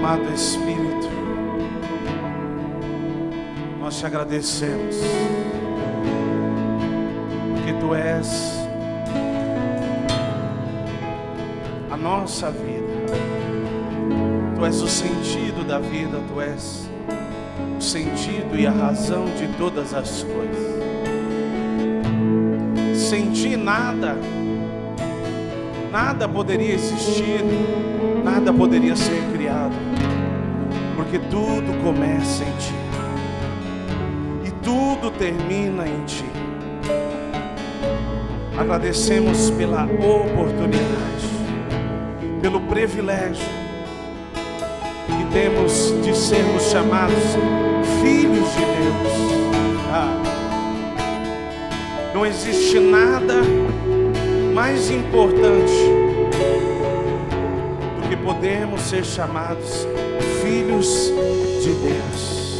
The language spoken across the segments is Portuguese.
Amado Espírito, nós te agradecemos, porque Tu és a nossa vida, Tu és o sentido da vida, Tu és o sentido e a razão de todas as coisas. Sem Ti nada poderia existir, nada poderia ser criado, porque tudo começa em Ti e tudo termina em Ti. Agradecemos pela oportunidade, pelo privilégio que temos de sermos chamados filhos de Deus. Não existe nada mais importante do que podermos ser chamados filhos de Deus.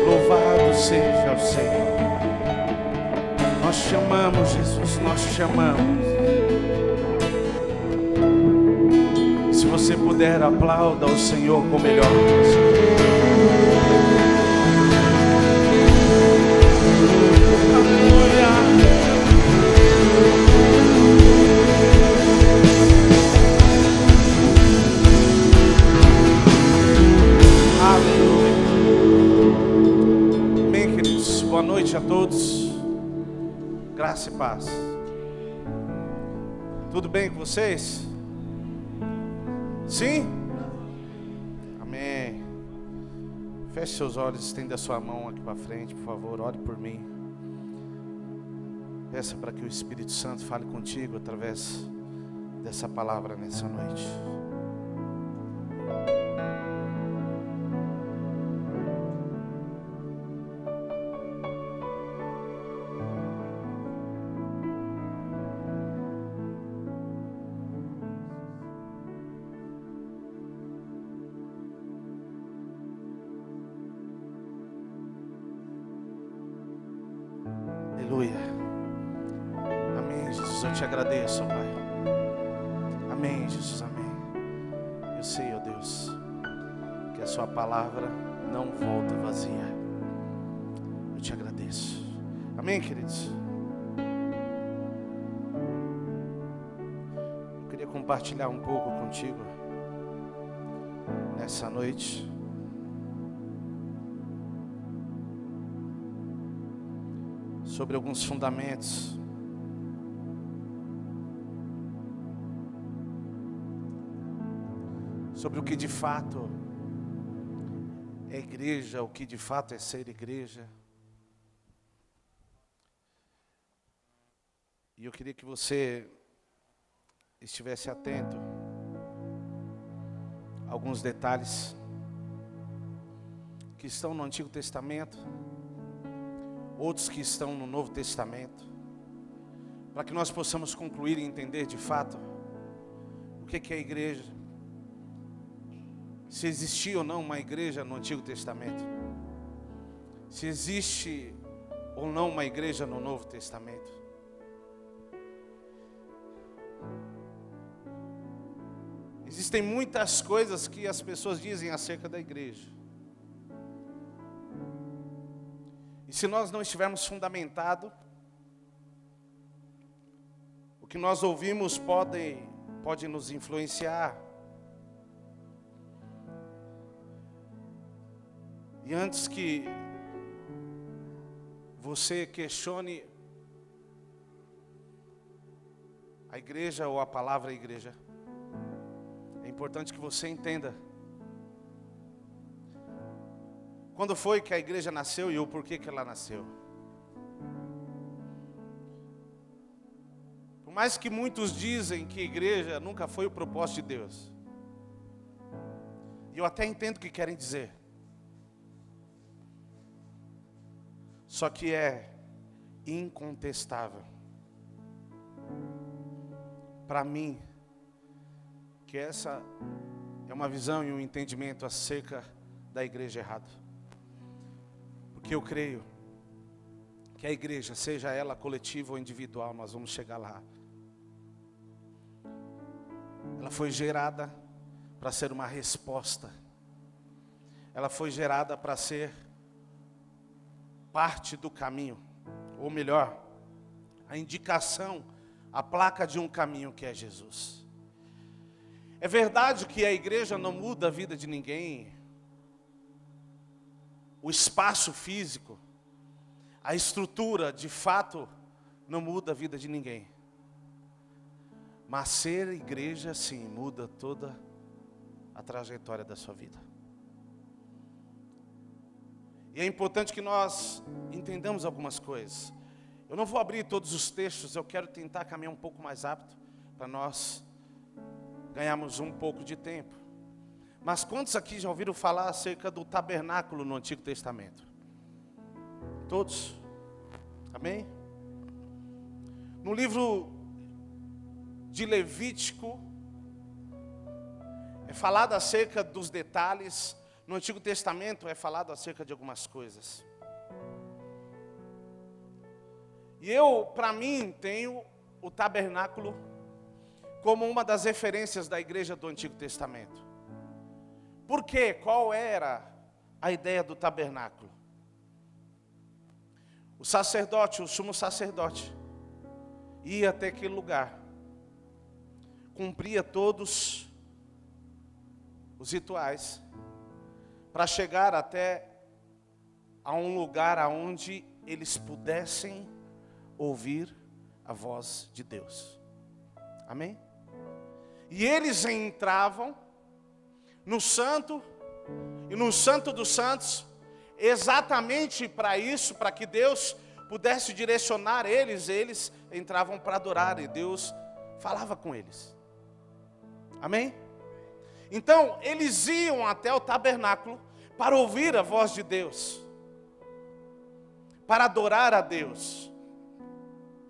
Louvado seja o Senhor. Nós te amamos, Jesus, nós te amamos. Se você puder, aplauda o Senhor com o melhor música. Boa noite a todos, graça e paz. Tudo bem com vocês? Sim? Amém. Feche seus olhos, estenda a sua mão aqui para frente, por favor, ore por mim. Peça para que o Espírito Santo fale contigo através dessa palavra nessa noite. Aleluia. Amém, Jesus, eu te agradeço, Pai. Amém, Jesus, amém. Eu sei, ó Deus, que a sua palavra não volta vazia. Eu te agradeço. Amém, queridos? Eu queria compartilhar um pouco contigo nessa noite. Sobre alguns fundamentos sobre o que de fato é igreja, o que de fato é ser igreja. E eu queria que você estivesse atento a alguns detalhes que estão no Antigo Testamento, outros que estão no Novo Testamento, para que nós possamos concluir e entender de fato o que é a igreja, se existia ou não uma igreja no Antigo Testamento, se existe ou não uma igreja no Novo Testamento. Existem muitas coisas que as pessoas dizem acerca da igreja. E se nós não estivermos fundamentados, o que nós ouvimos pode nos influenciar. E antes que você questione a igreja ou a palavra igreja, é importante que você entenda quando foi que a igreja nasceu e o porquê que ela nasceu. Por mais que muitos dizem que a igreja nunca foi o propósito de Deus, e eu até entendo o que querem dizer, só que é incontestável para mim que essa é uma visão e um entendimento acerca da igreja errado. Porque eu creio que a igreja, seja ela coletiva ou individual, nós vamos chegar lá. Ela foi gerada para ser uma resposta. Ela foi gerada para ser parte do caminho, ou melhor, a indicação, a placa de um caminho que é Jesus. É verdade que a igreja não muda a vida de ninguém. O espaço físico, a estrutura, de fato, não muda a vida de ninguém. Mas ser igreja, sim, muda toda a trajetória da sua vida. E é importante que nós entendamos algumas coisas. Eu não vou abrir todos os textos, eu quero tentar caminhar um pouco mais rápido, para nós ganharmos um pouco de tempo. Mas quantos aqui já ouviram falar acerca do tabernáculo no Antigo Testamento? Todos? Amém? No livro de Levítico, é falado acerca dos detalhes. No Antigo Testamento é falado acerca de algumas coisas. E eu, para mim, tenho o tabernáculo como uma das referências da igreja do Antigo Testamento. Por quê? Qual era a ideia do tabernáculo? O sacerdote, o sumo sacerdote, ia até aquele lugar, cumpria todos os rituais, para chegar até a um lugar aonde eles pudessem ouvir a voz de Deus. Amém? E eles entravam no santo e no santo dos santos, exatamente para isso, para que Deus pudesse direcionar eles. Eles entravam para adorar e Deus falava com eles. Amém? Então, eles iam até o tabernáculo para ouvir a voz de Deus, para adorar a Deus.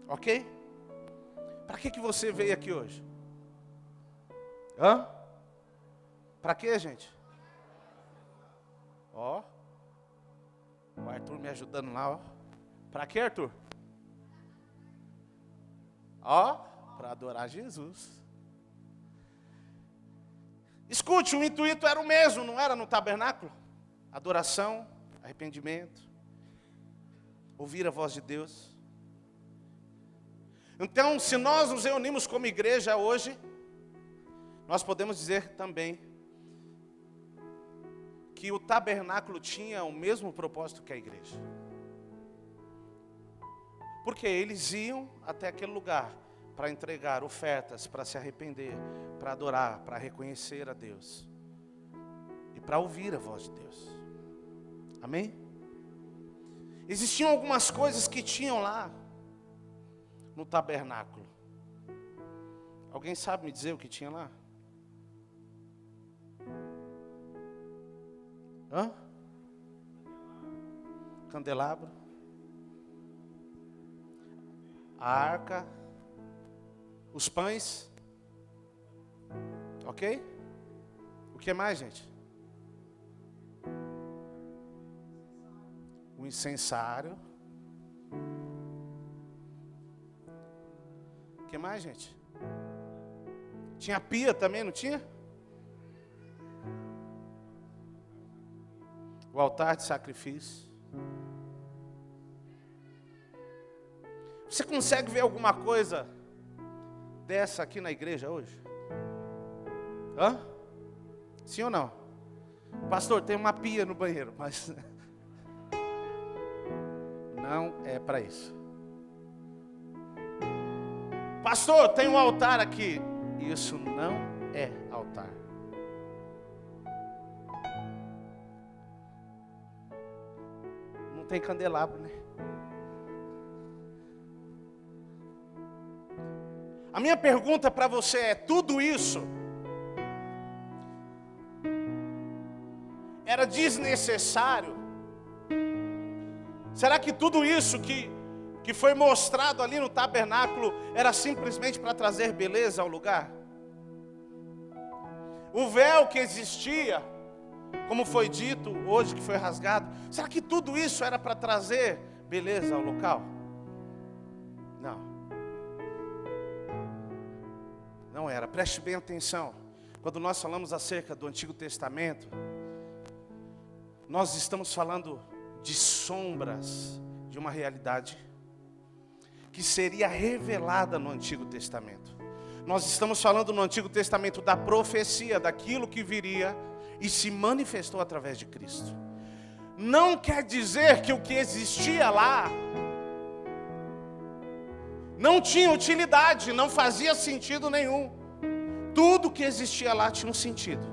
Ok? Para que você veio aqui hoje? Hã? Para quê, gente? Ó, o Arthur me ajudando lá, ó. Para quê, Arthur? Ó, para adorar Jesus. Escute, o intuito era o mesmo, não era no tabernáculo? Adoração, arrependimento, ouvir a voz de Deus. Então, se nós nos reunimos como igreja hoje, nós podemos dizer também que o tabernáculo tinha o mesmo propósito que a igreja. Porque eles iam até aquele lugar para entregar ofertas, para se arrepender, para adorar, para reconhecer a Deus e para ouvir a voz de Deus. Amém? Existiam algumas coisas que tinham lá no tabernáculo. Alguém sabe me dizer o que tinha lá? Hã? Candelabro. A arca. Os pães. Ok? O que mais, gente? O incensário. O que mais, gente? Tinha pia também, não tinha? O altar de sacrifício. Você consegue ver alguma coisa dessa aqui na igreja hoje? Hã? Sim ou não? Pastor, tem uma pia no banheiro, mas não é para isso. Pastor, tem um altar aqui. Isso não é altar. Não tem candelabro, né? A minha pergunta para você é: tudo isso era desnecessário? Será que tudo isso que foi mostrado ali no tabernáculo era simplesmente para trazer beleza ao lugar? O véu que existia, como foi dito hoje, que foi rasgado, será que tudo isso era para trazer beleza ao local? Não. Não era, preste bem atenção. Quando nós falamos acerca do Antigo Testamento, nós estamos falando de sombras de uma realidade que seria revelada no Antigo Testamento. Nós estamos falando no Antigo Testamento da profecia, daquilo que viria e se manifestou através de Cristo. Não quer dizer que o que existia lá não tinha utilidade, não fazia sentido nenhum. Tudo que existia lá tinha um sentido.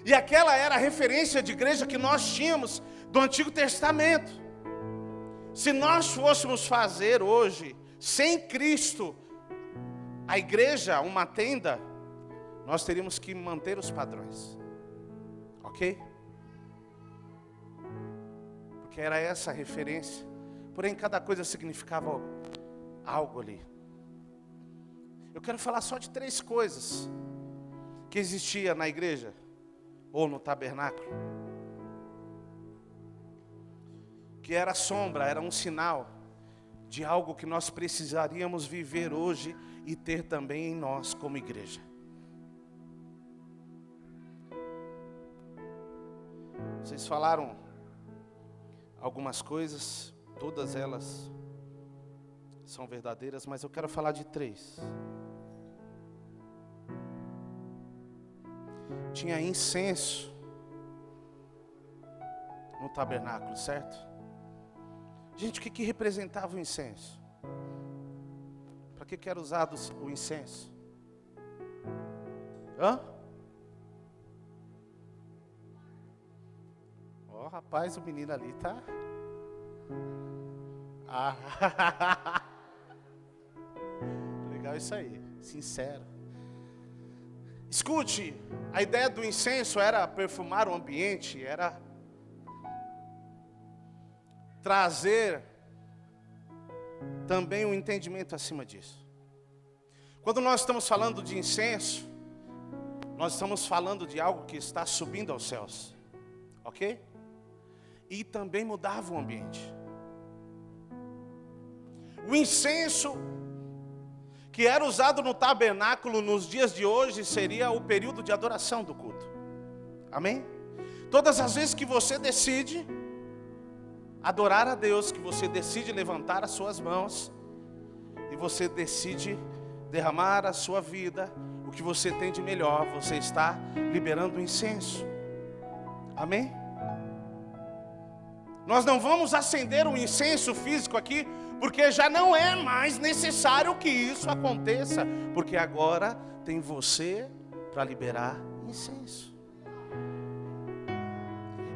E aquela era a referência de igreja que nós tínhamos do Antigo Testamento. Se nós fôssemos fazer hoje, sem Cristo, a igreja, uma tenda, nós teríamos que manter os padrões. Ok? Porque era essa a referência. Porém, cada coisa significava algo ali. Eu quero falar só de 3 coisas que existia na igreja ou no tabernáculo, que era sombra, era um sinal de algo que nós precisaríamos viver hoje e ter também em nós como igreja. Vocês falaram algumas coisas, todas elas são verdadeiras, mas eu quero falar de 3. Tinha incenso no tabernáculo, certo? Gente, o que representava o incenso? Para que era usado o incenso? Ó, rapaz, o menino ali tá... Legal isso aí, sincero. Escute, a ideia do incenso era perfumar o ambiente, era trazer também um entendimento acima disso. Quando nós estamos falando de incenso, nós estamos falando de algo que está subindo aos céus, ok? E também mudava o ambiente. O incenso que era usado no tabernáculo nos dias de hoje seria o período de adoração do culto. Amém? Todas as vezes que você decide adorar a Deus, que você decide levantar as suas mãos e você decide derramar a sua vida, o que você tem de melhor, você está liberando o incenso. Amém? Nós não vamos acender um incenso físico aqui, porque já não é mais necessário que isso aconteça, porque agora tem você para liberar incenso.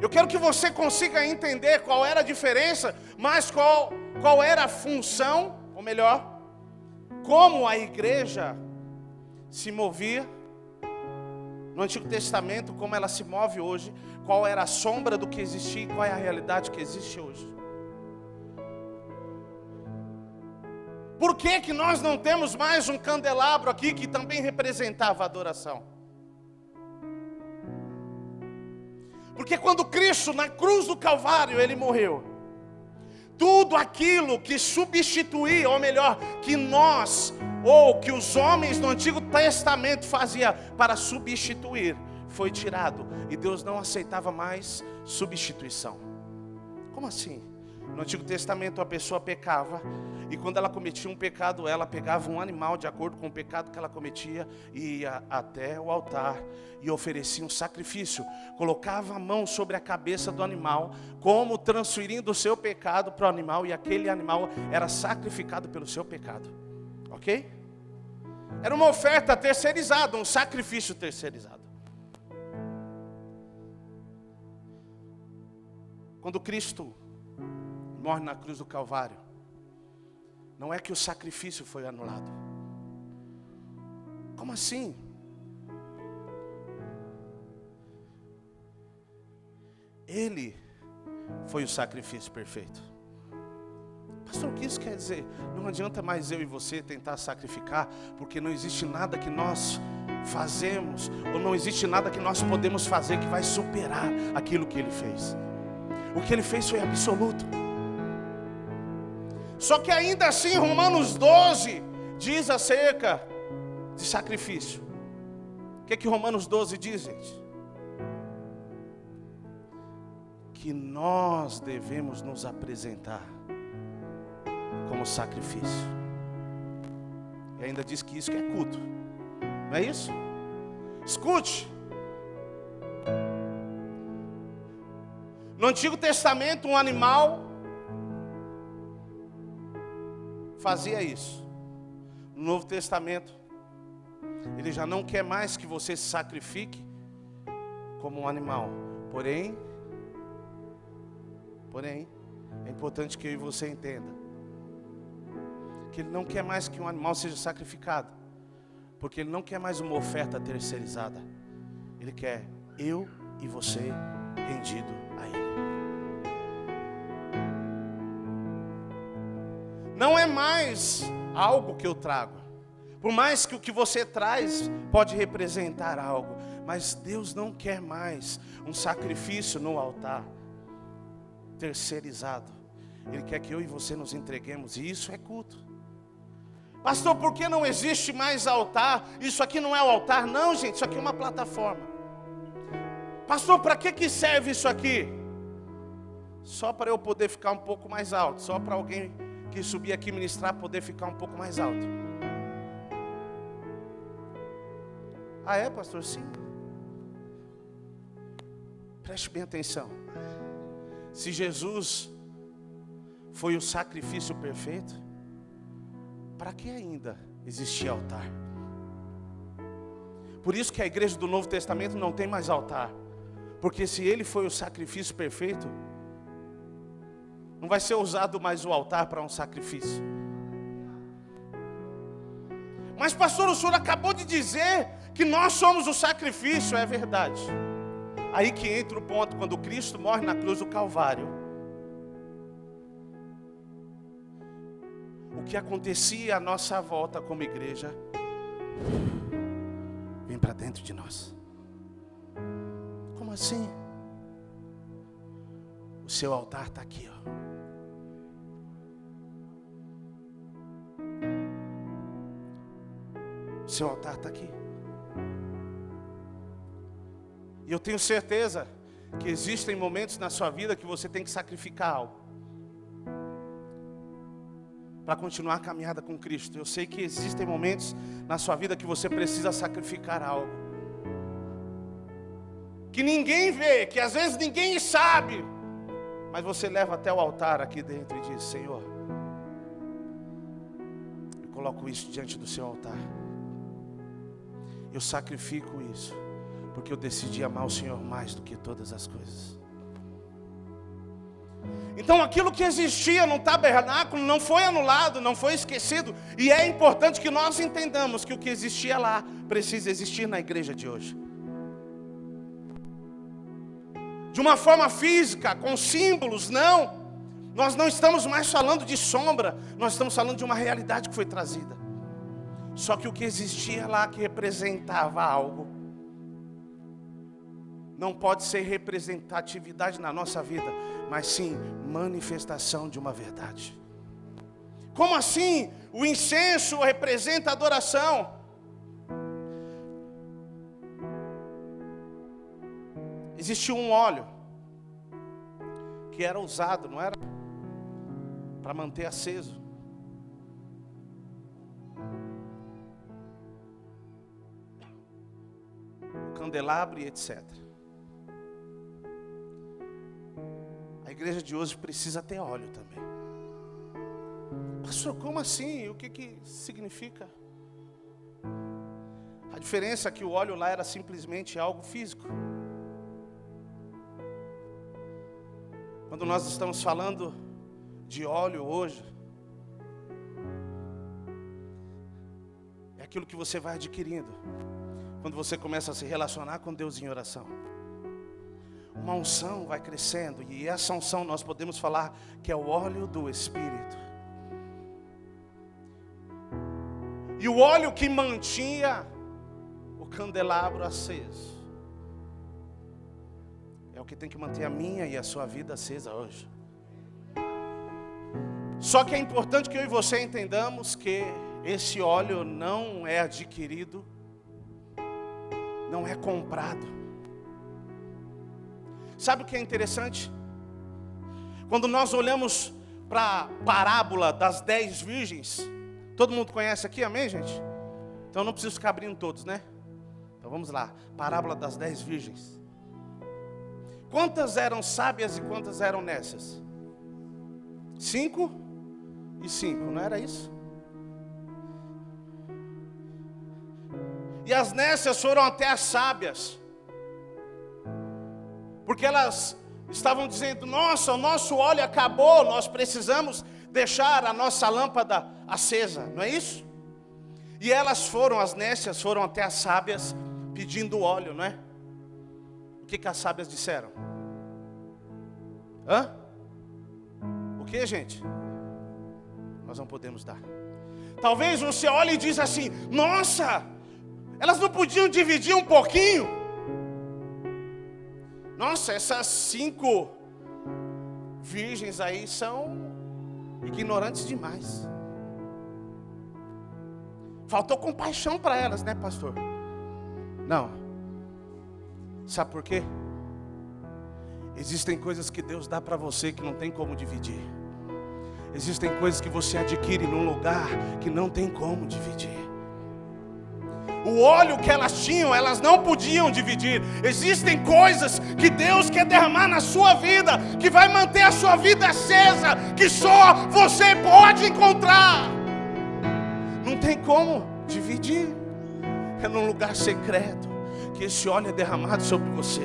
Eu quero que você consiga entender qual era a diferença, mas qual era a função, ou melhor, como a igreja se movia no Antigo Testamento, como ela se move hoje, qual era a sombra do que existia e qual é a realidade que existe hoje. Por que que nós não temos mais um candelabro aqui que também representava a adoração? Porque quando Cristo, na cruz do Calvário, Ele morreu, tudo aquilo que substituía, ou melhor, que nós, ou que os homens do Antigo Testamento faziam para substituir, foi tirado. E Deus não aceitava mais substituição. Como assim? No Antigo Testamento a pessoa pecava, e quando ela cometia um pecado, ela pegava um animal de acordo com o pecado que ela cometia, e ia até o altar e oferecia um sacrifício, colocava a mão sobre a cabeça do animal, como transferindo o seu pecado para o animal, e aquele animal era sacrificado pelo seu pecado. Ok? Era uma oferta terceirizada, um sacrifício terceirizado. Quando Cristo morre na cruz do Calvário, não é que o sacrifício foi anulado. Como assim? Ele foi o sacrifício perfeito. Pastor, o que isso quer dizer? Não adianta mais eu e você tentar sacrificar, porque não existe nada que nós fazemos, ou não existe nada que nós podemos fazer que vai superar aquilo que Ele fez. O que Ele fez foi absoluto. Só que ainda assim, Romanos 12 diz acerca de sacrifício. O que Romanos 12 diz, gente? Que nós devemos nos apresentar como sacrifício. E ainda diz que isso que é culto. Não é isso? Escute. No Antigo Testamento, um animal fazia isso. No Novo Testamento, ele já não quer mais que você se sacrifique como um animal. Porém, é importante que eu e você entenda que ele não quer mais que um animal seja sacrificado, porque ele não quer mais uma oferta terceirizada. Ele quer eu e você rendido a ele. Não é mais algo que eu trago. Por mais que o que você traz pode representar algo, mas Deus não quer mais um sacrifício no altar terceirizado. Ele quer que eu e você nos entreguemos, e isso é culto. Pastor, por que não existe mais altar? Isso aqui não é o altar. Não, gente, isso aqui é uma plataforma. Pastor, para que serve isso aqui? Só para eu poder ficar um pouco mais alto. Só para alguém que subir aqui ministrar poder ficar um pouco mais alto. Ah, é, pastor? Sim. Preste bem atenção. Se Jesus foi o sacrifício perfeito, para que ainda existia altar? Por isso que a igreja do Novo Testamento não tem mais altar. Porque se ele foi o sacrifício perfeito, não vai ser usado mais o altar para um sacrifício. Mas pastor, o senhor acabou de dizer que nós somos o sacrifício. É verdade. Aí que entra o ponto, quando Cristo morre na cruz do Calvário. O que acontecia à nossa volta como igreja, vem para dentro de nós. Como assim? O seu altar está aqui, ó. O seu altar está aqui. E eu tenho certeza que existem momentos na sua vida que você tem que sacrificar algo para continuar a caminhada com Cristo. Eu sei que existem momentos na sua vida que você precisa sacrificar algo que ninguém vê, que às vezes ninguém sabe, mas você leva até o altar aqui dentro e diz: Senhor, eu coloco isso diante do seu altar. Eu sacrifico isso, porque eu decidi amar o Senhor mais do que todas as coisas. Então aquilo que existia no tabernáculo não foi anulado, não foi esquecido. E é importante que nós entendamos que o que existia lá precisa existir na igreja de hoje. De uma forma física, com símbolos, não. Nós não estamos mais falando de sombra, nós estamos falando de uma realidade que foi trazida. Só que o que existia lá, que representava algo, não pode ser representatividade na nossa vida, mas sim manifestação de uma verdade. Como assim? O incenso representa adoração. Existia um óleo que era usado, não era para manter aceso. Candelabro e etc. A igreja de hoje precisa ter óleo também. Pastor, como assim? O que significa? A diferença é que o óleo lá era simplesmente algo físico. Quando nós estamos falando de óleo hoje, é aquilo que você vai adquirindo quando você começa a se relacionar com Deus em oração. Uma unção vai crescendo, e essa unção nós podemos falar que é o óleo do Espírito. E o óleo que mantinha o candelabro aceso é o que tem que manter a minha e a sua vida acesa hoje. Só que é importante que eu e você entendamos que esse óleo não é adquirido não é comprado. Sabe o que é interessante? Quando nós olhamos para a parábola das 10 virgens, todo mundo conhece aqui, amém, gente? Então não preciso ficar abrindo todos, né? Então vamos lá, parábola das 10 virgens. Quantas eram sábias e quantas eram nécias? 5 e 5, não era isso? E as nécias foram até as sábias, porque elas estavam dizendo: nossa, o nosso óleo acabou, nós precisamos deixar a nossa lâmpada acesa, não é isso? E elas foram, as nécias foram até as sábias pedindo óleo, não é? O que as sábias disseram? O que, gente? Nós não podemos dar. Talvez você olhe e diz assim: nossa, elas não podiam dividir um pouquinho? Nossa, essas 5 virgens aí são ignorantes demais. Faltou compaixão para elas, né, pastor? Não. Sabe por quê? Existem coisas que Deus dá para você que não tem como dividir. Existem coisas que você adquire num lugar que não tem como dividir. O óleo que elas tinham, elas não podiam dividir. Existem coisas que Deus quer derramar na sua vida, que vai manter a sua vida acesa, que só você pode encontrar. Não tem como dividir. É num lugar secreto que esse óleo é derramado sobre você.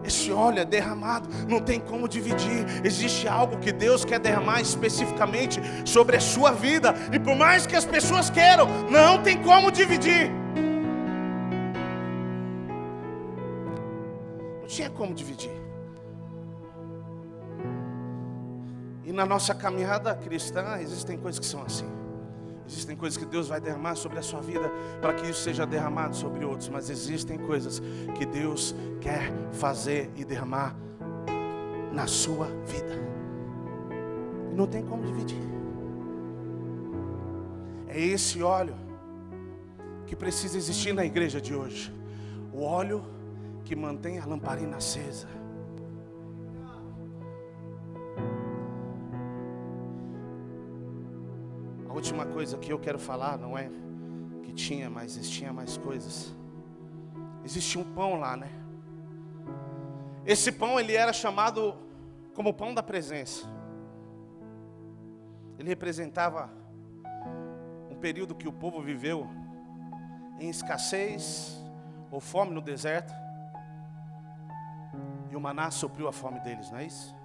Esse óleo é derramado, não tem como dividir. Existe algo que Deus quer derramar especificamente sobre a sua vida, e por mais que as pessoas queiram, não tem como dividir. Não tinha como dividir. E na nossa caminhada cristã existem coisas que são assim. Existem coisas que Deus vai derramar sobre a sua vida para que isso seja derramado sobre outros. Mas existem coisas que Deus quer fazer e derramar na sua vida. E não tem como dividir. É esse óleo que precisa existir na igreja de hoje. O óleo que mantém a lamparina acesa. A última coisa que eu quero falar não é que tinha, mas existia mais coisas. Existia um pão lá, né? Esse pão, ele era chamado como pão da presença. Ele representava um período que o povo viveu em escassez ou fome no deserto. E o maná supriu a fome deles, não é isso?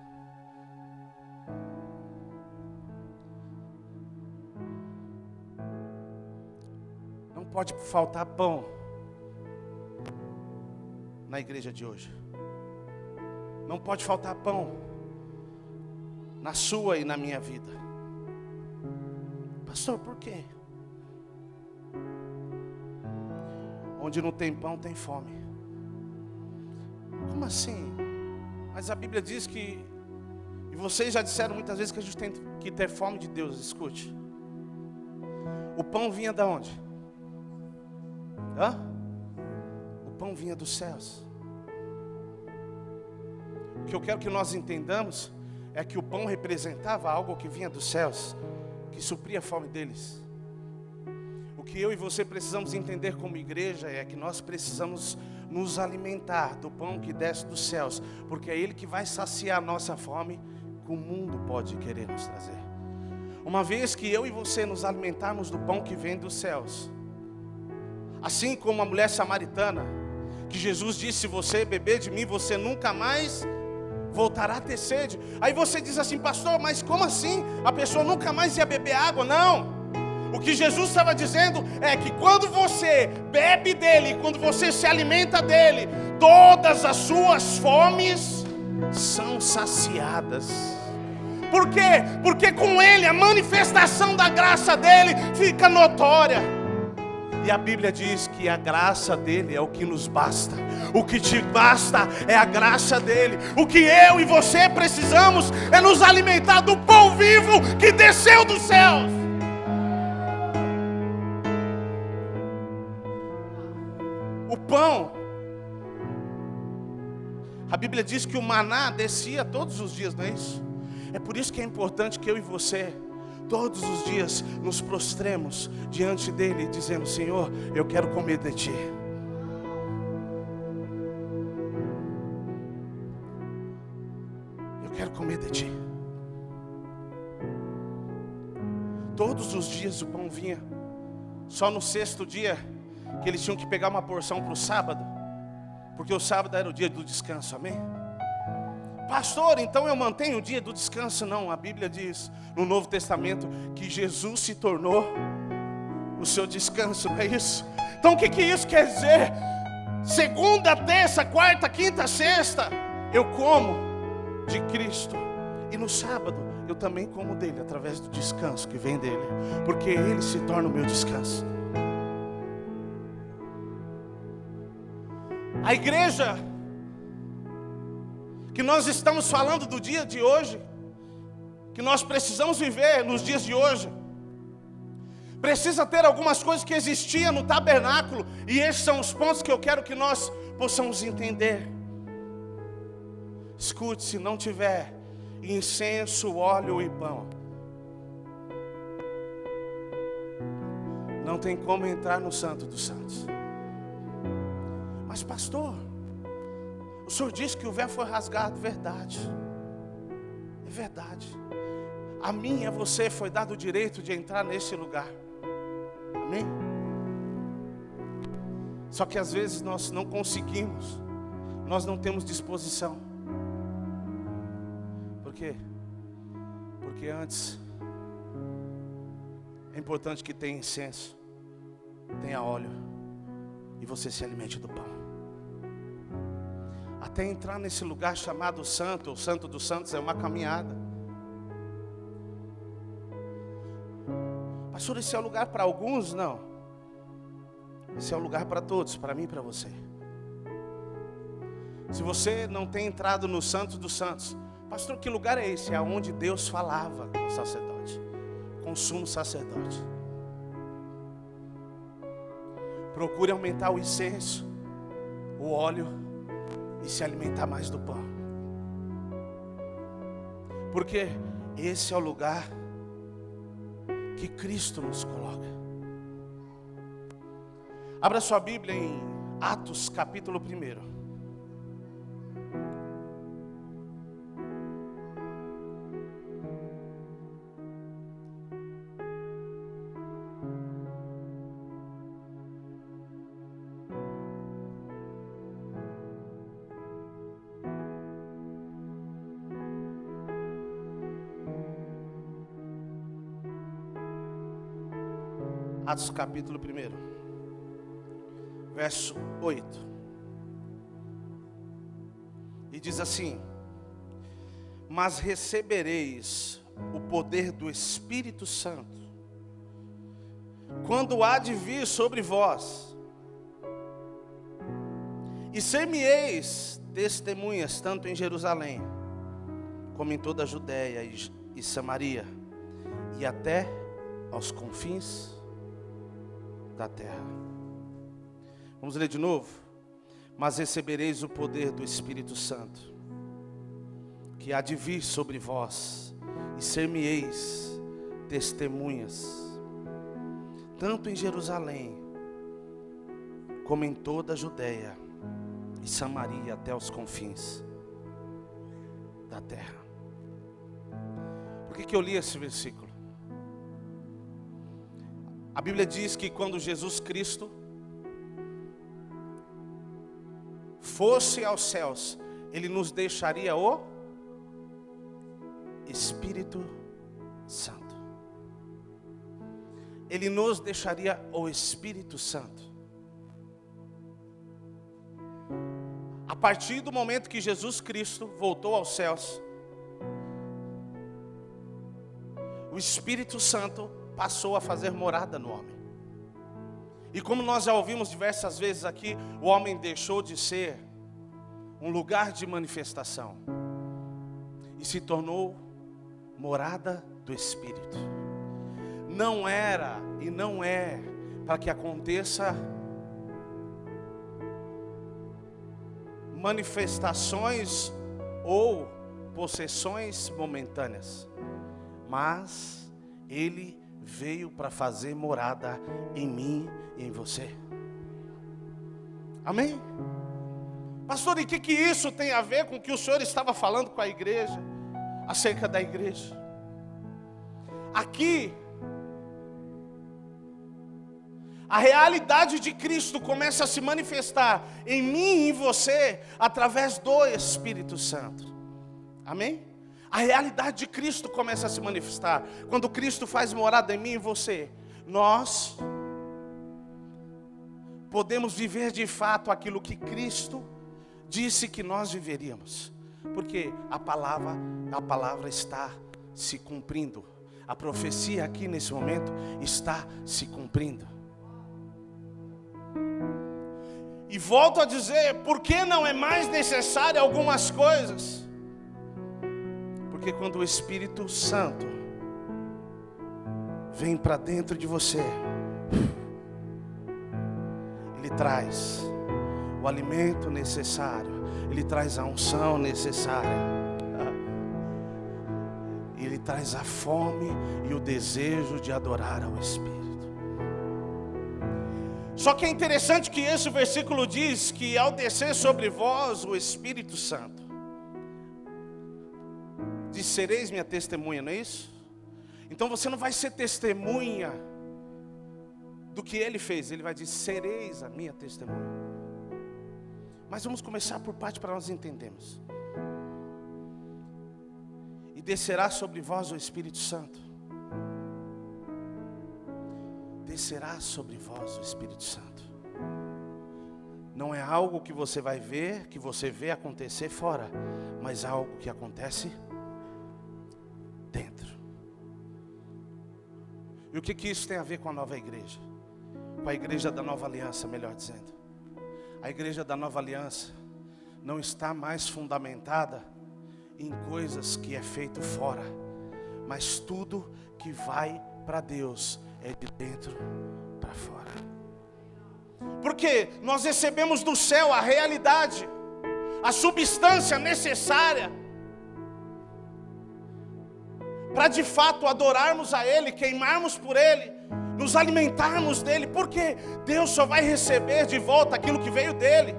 Pode faltar pão na igreja de hoje. Não pode faltar pão na sua e na minha vida. Pastor, por quê? Onde não tem pão, tem fome. Como assim? Mas a Bíblia diz que, e vocês já disseram muitas vezes que a gente tem que ter fome de Deus. Escute. O pão vinha de onde? O pão vinha dos céus. O que eu quero que nós entendamos é que o pão representava algo que vinha dos céus, que supria a fome deles. O que eu e você precisamos entender como igreja é que nós precisamos nos alimentar do pão que desce dos céus, porque é Ele que vai saciar a nossa fome que o mundo pode querer nos trazer. Uma vez que eu e você nos alimentarmos do pão que vem dos céus, assim como a mulher samaritana, que Jesus disse: se você beber de mim, você nunca mais voltará a ter sede. Aí você diz assim: pastor, mas como assim? A pessoa nunca mais ia beber água? Não. O que Jesus estava dizendo é que quando você bebe dele, quando você se alimenta dele, todas as suas fomes são saciadas. Por quê? Porque com ele a manifestação da graça dele fica notória. E a Bíblia diz que a graça dele é o que nos basta. O que te basta é a graça dele. O que eu e você precisamos é nos alimentar do pão vivo que desceu dos céus. O pão, a Bíblia diz que o maná descia todos os dias, não é isso? É por isso que é importante que eu e você, todos os dias, nos prostremos diante dele e dizemos: Senhor, eu quero comer de ti. Eu quero comer de ti. Todos os dias o pão vinha. Só no sexto dia que eles tinham que pegar uma porção para o sábado, porque o sábado era o dia do descanso, amém? Pastor, então eu mantenho o dia do descanso? Não, a Bíblia diz no Novo Testamento que Jesus se tornou o seu descanso, não é isso? Então o que isso quer dizer? Segunda, terça, quarta, quinta, sexta, eu como de Cristo, e no sábado eu também como dele, através do descanso que vem dele, porque ele se torna o meu descanso. A igreja que nós estamos falando do dia de hoje, que nós precisamos viver nos dias de hoje, precisa ter algumas coisas que existiam no tabernáculo, e esses são os pontos que eu quero que nós possamos entender. Escute, se não tiver incenso, óleo e pão, não tem como entrar no Santo dos Santos. Mas pastor, o senhor disse que o véu foi rasgado. Verdade, é verdade. A mim e a você foi dado o direito de entrar nesse lugar, amém? Só que às vezes nós não conseguimos, nós não temos disposição. Por quê? Porque antes é importante que tenha incenso, tenha óleo, e você se alimente do pão. Até entrar nesse lugar chamado Santo, o Santo dos Santos, é uma caminhada. Pastor, esse é o lugar para alguns? Não. Esse é o lugar para todos, para mim e para você. Se você não tem entrado no Santo dos Santos, pastor, que lugar é esse? É onde Deus falava com o sacerdote, com o sumo sacerdote. Procure aumentar o incenso, o óleo, e se alimentar mais do pão. Porque esse é o lugar que Cristo nos coloca. Abra sua Bíblia em Atos capítulo 1. Atos capítulo 1, verso 8. E diz assim: mas recebereis o poder do Espírito Santo, quando há de vir sobre vós, e ser-me-eis testemunhas, tanto em Jerusalém, como em toda a Judéia e Samaria, e até aos confins da terra. Vamos ler de novo? Mas recebereis o poder do Espírito Santo, que há de vir sobre vós, e ser-me-eis testemunhas, tanto em Jerusalém, como em toda a Judéia e Samaria, até os confins da terra. Por que eu li esse versículo? A Bíblia diz que quando Jesus Cristo fosse aos céus, Ele nos deixaria o Espírito Santo. Ele nos deixaria o Espírito Santo. A partir do momento que Jesus Cristo voltou aos céus, o Espírito Santo passou a fazer morada no homem. E como nós já ouvimos diversas vezes aqui, o homem deixou de ser um lugar de manifestação e se tornou morada do Espírito. Não era e não é para que aconteça manifestações ou possessões momentâneas, mas Ele veio para fazer morada em mim e em você. Amém? Pastor, e o que isso tem a ver com o que o Senhor estava falando com a igreja, acerca da igreja? Aqui, a realidade de Cristo começa a se manifestar em mim e em você, através do Espírito Santo. Amém? A realidade de Cristo começa a se manifestar. Quando Cristo faz morada em mim e em você, nós podemos viver de fato aquilo que Cristo disse que nós viveríamos. Porque a palavra está se cumprindo. A profecia aqui nesse momento está se cumprindo. E volto a dizer, por que não é mais necessário algumas coisas? Porque quando o Espírito Santo vem para dentro de você, Ele traz o alimento necessário, Ele traz a unção necessária, Ele traz a fome e o desejo de adorar ao Espírito. Só que é interessante que esse versículo diz que ao descer sobre vós o Espírito Santo, diz: sereis minha testemunha, não é isso? Então você não vai ser testemunha do que Ele fez, Ele vai dizer: sereis a minha testemunha. Mas vamos começar por parte para nós entendermos. E descerá sobre vós o Espírito Santo. Descerá sobre vós o Espírito Santo. Não é algo que você vai ver, que você vê acontecer fora, mas algo que acontece dentro. E o que isso tem a ver com a nova igreja? Com a igreja da nova aliança, melhor dizendo. A igreja da nova aliança não está mais fundamentada em coisas que é feito fora, mas tudo que vai para Deus é de dentro para fora. Porque nós recebemos do céu a realidade, a substância necessária para de fato adorarmos a Ele, queimarmos por Ele, nos alimentarmos dEle. Porque Deus só vai receber de volta aquilo que veio dEle.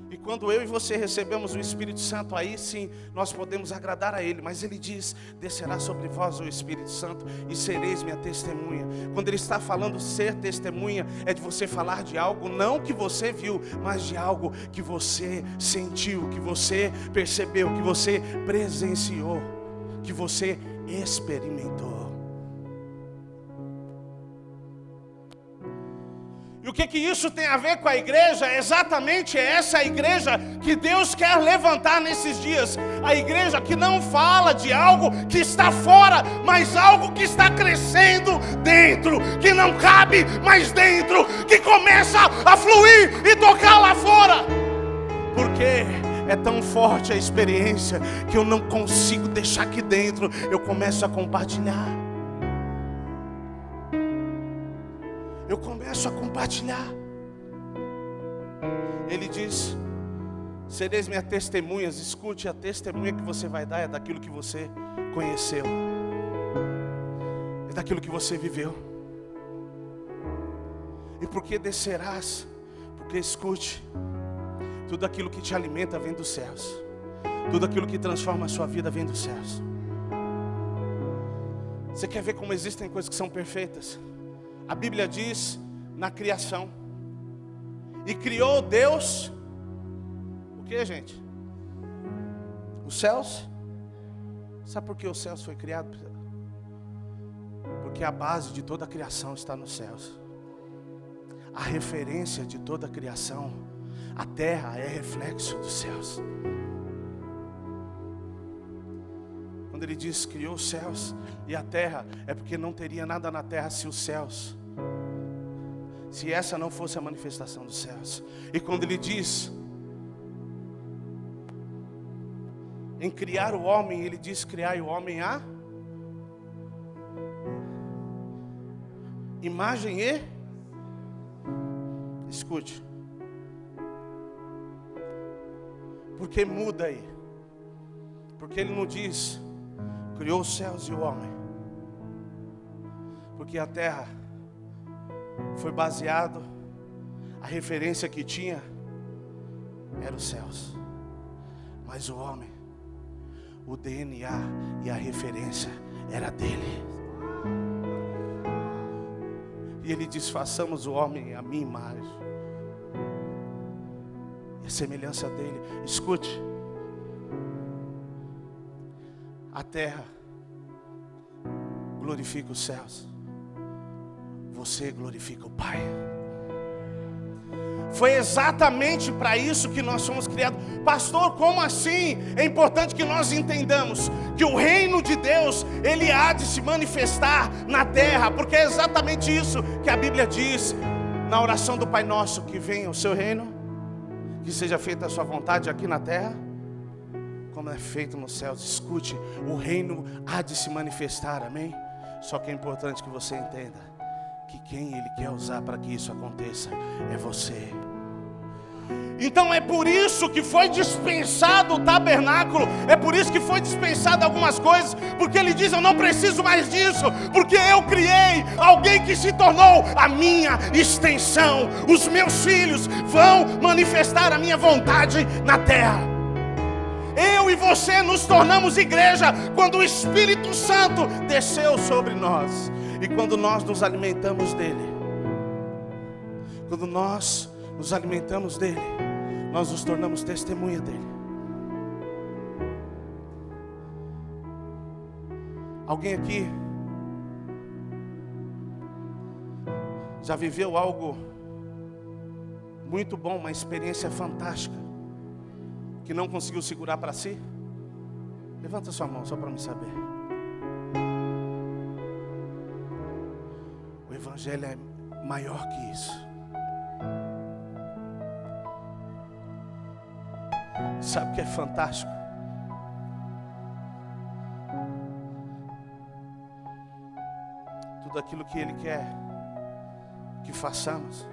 E quando eu e você recebemos o Espírito Santo, aí sim nós podemos agradar a Ele. Mas Ele diz: descerá sobre vós o Espírito Santo e sereis minha testemunha. Quando Ele está falando ser testemunha, é de você falar de algo não que você viu, mas de algo que você sentiu, que você percebeu, que você presenciou, que você experimentou. E o que isso tem a ver com a igreja? É exatamente essa igreja que Deus quer levantar nesses dias. A igreja que não fala de algo que está fora, mas algo que está crescendo dentro, que não cabe mais dentro, que começa a fluir e tocar lá fora. Porque é tão forte a experiência que eu não consigo deixar aqui dentro. Eu começo a compartilhar. Eu começo a compartilhar. Ele diz: sereis minhas testemunhas. Escute, a testemunha que você vai dar é daquilo que você conheceu, é daquilo que você viveu. E por que descerás? Porque escute, tudo aquilo que te alimenta vem dos céus. Tudo aquilo que transforma a sua vida vem dos céus. Você quer ver como existem coisas que são perfeitas? A Bíblia diz na criação. E criou Deus o que, gente? Os céus. Sabe por que os céus foi criado? Porque a base de toda a criação está nos céus. A referência de toda a criação, a terra é reflexo dos céus. Quando ele diz criou os céus e a terra, é porque não teria nada na terra se os céus, se essa não fosse a manifestação dos céus. E quando ele diz em criar o homem, ele diz criar o homem a imagem e, escute, Porque muda aí. Porque ele não diz, criou os céus e o homem. Porque a terra foi baseado, a referência que tinha era os céus. Mas o homem, o DNA e a referência era dele. E ele diz, façamos o homem à minha imagem e a semelhança dele. Escute, a terra glorifica os céus, você glorifica o Pai. Foi exatamente para isso que nós fomos criados. Pastor, como assim? É importante que nós entendamos que o reino de Deus, ele há de se manifestar na terra, porque é exatamente isso que a Bíblia diz na oração do Pai Nosso: que venha o seu reino, que seja feita a sua vontade aqui na terra, como é feito nos céus. Escute, o reino há de se manifestar, amém? Só que é importante que você entenda que quem Ele quer usar para que isso aconteça é você. Então é por isso que foi dispensado o tabernáculo, é por isso que foi dispensado algumas coisas, porque Ele diz, eu não preciso mais disso, porque eu criei alguém que se tornou a minha extensão. Os meus filhos vão manifestar a minha vontade na terra. Eu e você nos tornamos igreja quando o Espírito Santo desceu sobre nós. E quando nós nos alimentamos dele, quando nós nos alimentamos dele, nós nos tornamos testemunha dele. Alguém aqui já viveu algo muito bom, uma experiência fantástica, que não conseguiu segurar para si? Levanta sua mão só para me saber. O Evangelho é maior que isso. Sabe o que é fantástico? Tudo aquilo que Ele quer que façamos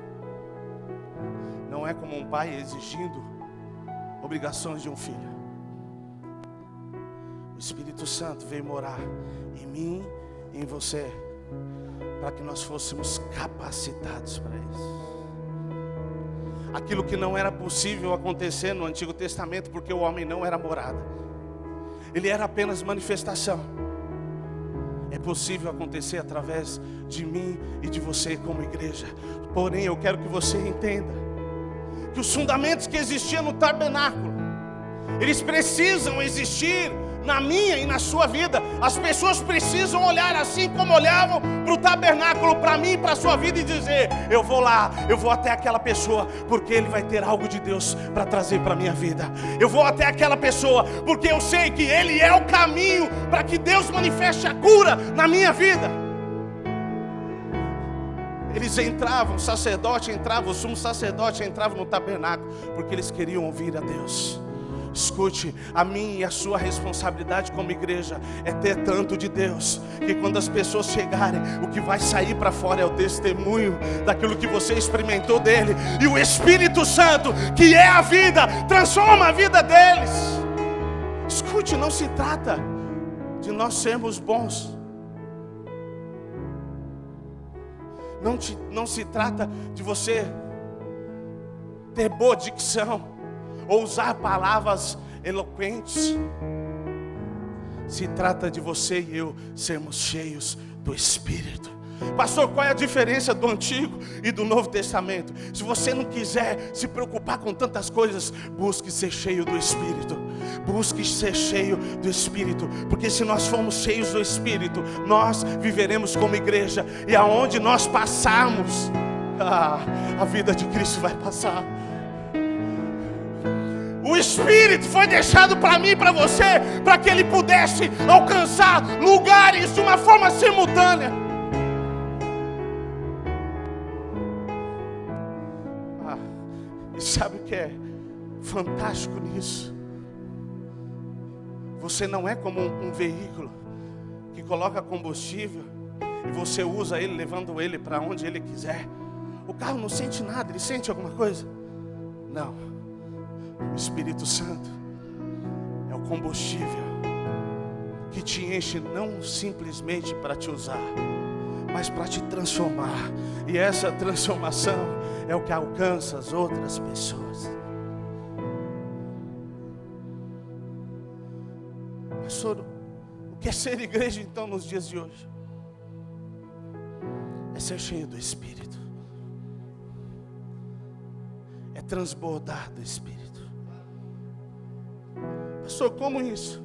não é como um pai exigindo obrigações de um filho. O Espírito Santo veio morar em mim e em você, para que nós fôssemos capacitados para isso. Aquilo que não era possível acontecer no Antigo Testamento, porque o homem não era morada, ele era apenas manifestação. É possível acontecer através de mim e de você como igreja. Porém, eu quero que você entenda que os fundamentos que existiam no tabernáculo, eles precisam existir na minha e na sua vida. As pessoas precisam olhar assim como olhavam para o tabernáculo, para mim e para a sua vida, e dizer, eu vou lá, eu vou até aquela pessoa, porque ele vai ter algo de Deus para trazer para a minha vida. Eu vou até aquela pessoa, porque eu sei que ele é o caminho para que Deus manifeste a cura na minha vida. Eles entravam, o sacerdote entrava, o sumo sacerdote entrava no tabernáculo, porque eles queriam ouvir a Deus. Escute, a minha e a sua responsabilidade como igreja é ter tanto de Deus, que quando as pessoas chegarem, o que vai sair para fora é o testemunho daquilo que você experimentou dele. E o Espírito Santo, que é a vida, transforma a vida deles. Escute, não se trata de nós sermos bons. Não se trata de você ter boa dicção ou usar palavras eloquentes. Se trata de você e eu sermos cheios do Espírito. Pastor, qual é a diferença do Antigo e do Novo Testamento? Se você não quiser se preocupar com tantas coisas, busque ser cheio do Espírito. Busque ser cheio do Espírito, porque se nós formos cheios do Espírito, nós viveremos como igreja, e aonde nós passarmos, a vida de Cristo vai passar. O Espírito foi deixado para mim e para você, para que ele pudesse alcançar lugares de uma forma simultânea. E sabe o que é fantástico nisso? Você não é como um veículo que coloca combustível e você usa ele, levando ele para onde ele quiser. O carro não sente nada, ele sente alguma coisa? Não. O Espírito Santo é o combustível que te enche não simplesmente para te usar, mas para te transformar. E essa transformação é o que alcança as outras pessoas. Pastor, o que é ser igreja então nos dias de hoje? É ser cheio do Espírito, é transbordar do Espírito. Pastor, como isso?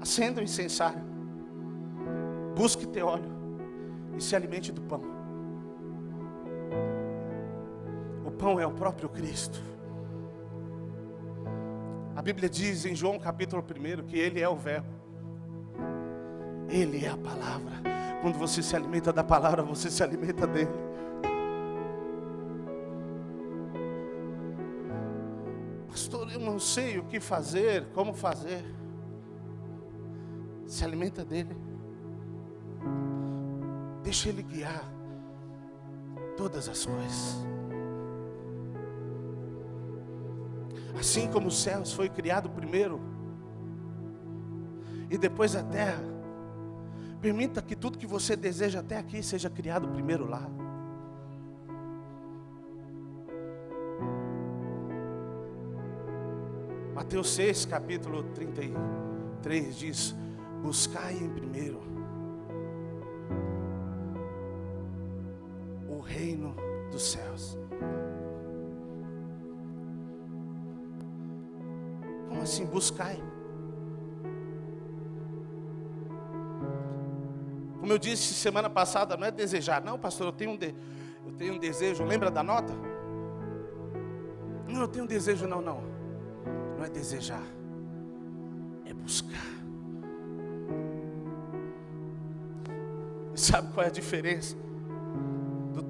Acenda o incensário, busque ter óleo e se alimente do pão. O pão é o próprio Cristo. A Bíblia diz em João capítulo 1 que Ele é o verbo, Ele é a palavra. Quando você se alimenta da palavra, você se alimenta dele. Pastor, eu não sei o que fazer, como fazer. Se alimenta dele. Deixa ele guiar todas as coisas. Assim como os céus foi criado primeiro e depois a terra, permita que tudo que você deseja até aqui seja criado primeiro lá. Mateus 6, capítulo 33 diz: buscai em primeiro o reino dos céus. Como assim, buscai? Como eu disse semana passada, não é desejar. Não, pastor, eu tenho um desejo. Lembra da nota? Não, eu tenho um desejo. Não é desejar, é buscar. Sabe qual é a diferença do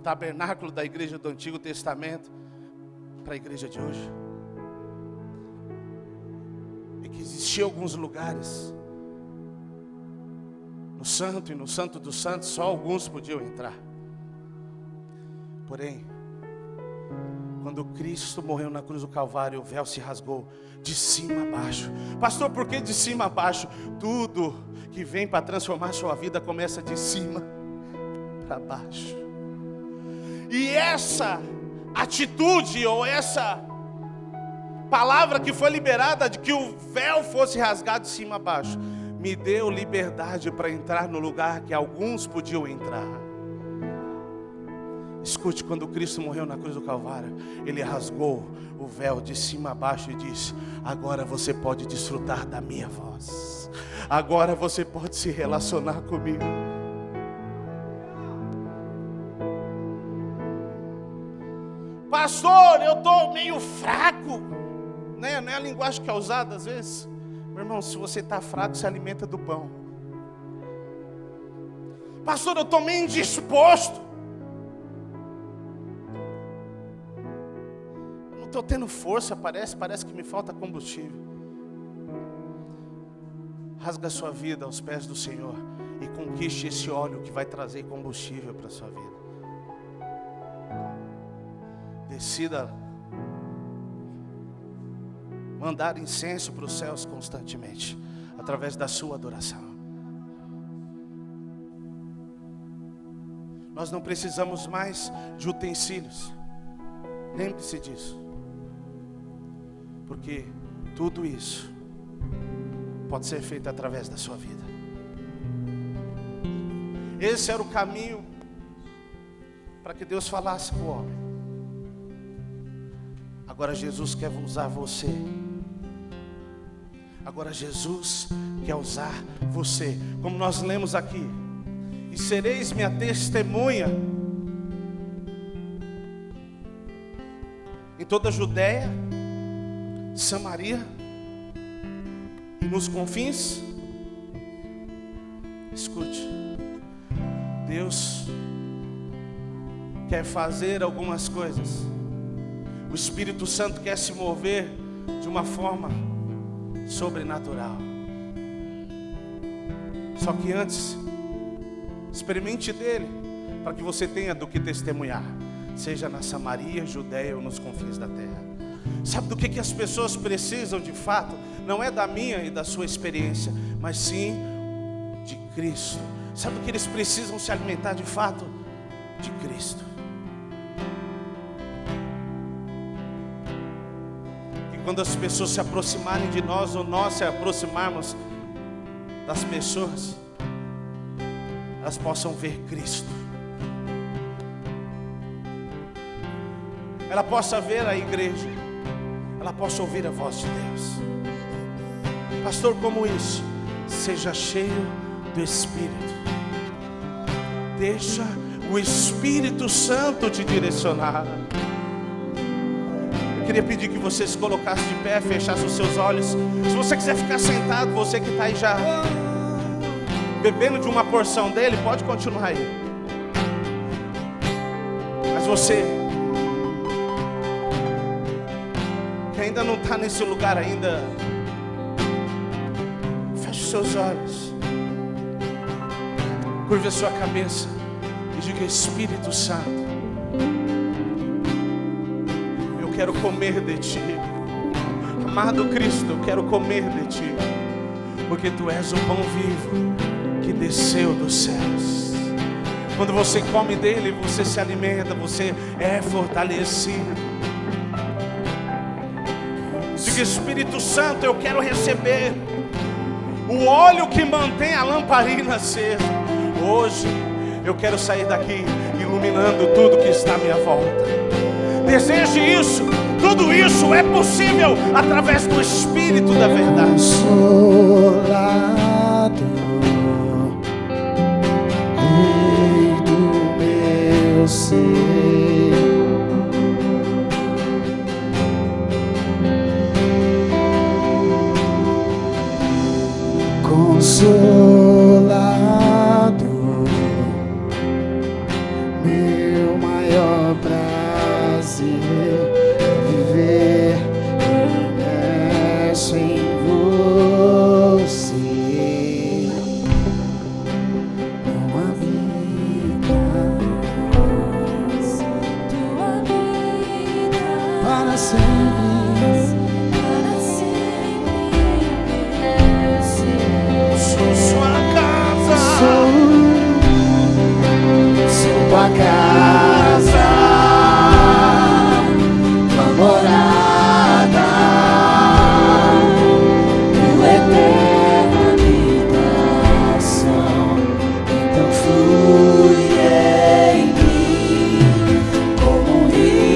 tabernáculo da igreja do Antigo Testamento para a igreja de hoje? É que existiam alguns lugares no santo e no santo dos santos, só alguns podiam entrar. Porém, quando Cristo morreu na cruz do Calvário, o véu se rasgou de cima a baixo. Pastor, por que de cima a baixo? Tudo que vem para transformar a sua vida começa de cima para baixo. E essa atitude, ou essa palavra que foi liberada, de que o véu fosse rasgado de cima a baixo, me deu liberdade para entrar no lugar que alguns podiam entrar. Escute, quando Cristo morreu na cruz do Calvário, Ele rasgou o véu de cima a baixo e disse: agora você pode desfrutar da minha voz. Agora você pode se relacionar comigo. Pastor, eu estou meio fraco, né? Não é a linguagem que é usada às vezes. Meu irmão, se você está fraco, se alimenta do pão. Pastor, eu estou meio indisposto. Estou tendo força, parece que me falta combustível. Rasga a sua vida aos pés do Senhor e conquiste esse óleo que vai trazer combustível para a sua vida. Decida mandar incenso para os céus constantemente, através da sua adoração. Nós não precisamos mais de utensílios. Lembre-se disso. Porque tudo isso pode ser feito através da sua vida. Esse era o caminho para que Deus falasse com o homem. Agora Jesus quer usar você. Agora Jesus quer usar você. Como nós lemos aqui: e sereis minha testemunha em toda a Judeia, Samaria e nos confins. Escute, Deus quer fazer algumas coisas. O Espírito Santo quer se mover de uma forma sobrenatural. Só que antes, experimente dele, para que você tenha do que testemunhar. seja na Samaria, Judeia ou nos confins da terra. Sabe do que as pessoas precisam de fato? Não é da minha e da sua experiência, mas sim de Cristo. Sabe do que eles precisam se alimentar de fato? De Cristo. E quando as pessoas se aproximarem de nós, ou nós se aproximarmos das pessoas, elas possam ver Cristo. Ela possa ver a igreja, ela possa ouvir a voz de Deus. Pastor, como isso? Seja cheio do Espírito. Deixa o Espírito Santo te direcionar. Eu queria pedir que você se colocasse de pé, fechasse os seus olhos. Se você quiser ficar sentado, você que está aí já bebendo de uma porção dele, pode continuar aí. Mas você que ainda não está nesse lugar ainda, feche os seus olhos, curve a sua cabeça e diga: Espírito Santo, eu quero comer de Ti. Amado Cristo, eu quero comer de Ti, porque Tu és o pão vivo que desceu dos céus. Quando você come dele, você se alimenta, você é fortalecido. Diga: Espírito Santo, eu quero receber o óleo que mantém a lamparina acesa. Hoje eu quero sair daqui iluminando tudo que está à minha volta. Deseje isso. Tudo isso é possível através do Espírito da verdade. Consolado, Rei do meu ser, consolado, meu maior prazer é viver imerso em você. Não habita tua vida para sempre. Tua casa, tua morada, tua eterna habitação. Então flui em mim como um rio